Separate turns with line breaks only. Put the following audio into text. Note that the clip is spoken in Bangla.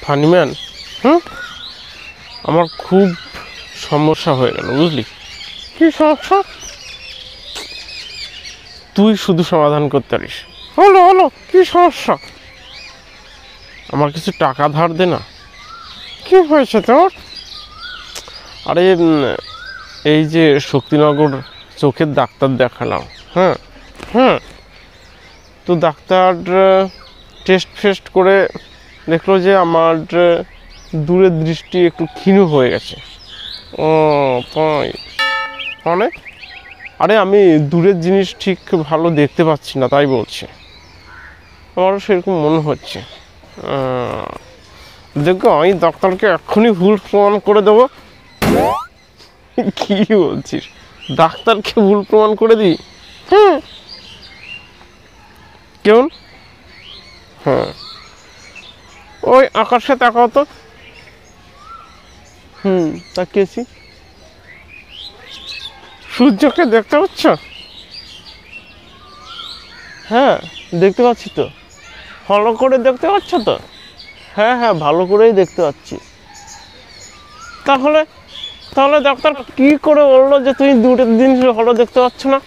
ফানিম্যান, হুম, আমার খুব সমস্যা হয়ে গেল, বুঝলি? কি সমস্যা? তুই শুধু সমাধান করতে পারিস। হলো হলো, কি সমস্যা? আমার কিছু টাকা ধার দে না। কি হয়েছে তোর? আরে এই যে শক্তিনগর চোখের ডাক্তার দেখালাম, হ্যাঁ হ্যাঁ, তো ডাক্তার টেস্ট ফেস্ট করে দেখলো যে আমার দূরের দৃষ্টি একটু ক্ষীণ হয়ে গেছে। ও তাই? মানে আরে আমি দূরের জিনিস ঠিক ভালো দেখতে পাচ্ছি না, তাই বলছি। আমারও সেরকম মনে হচ্ছে। দেখো, আমি ডাক্তারকে এক্ষুনি ভুল প্রমাণ করে দেবো। কি বলছিস? ডাক্তারকে ভুল প্রমাণ করে দিই? হুম, কেমন? হ্যাঁ, ওই আকাশে তাকাও তো। তাকিয়েছি। সূর্যকে দেখতে পাচ্ছ? হ্যাঁ, দেখতে পাচ্ছি তো। ভালো করে দেখতে পাচ্ছ তো? হ্যাঁ হ্যাঁ, ভালো করেই দেখতে পাচ্ছি। তাহলে তাহলে ডাক্তার কি করে বললো যে তুমি দুটো জিনিস ভালো দেখতে পাচ্ছ না?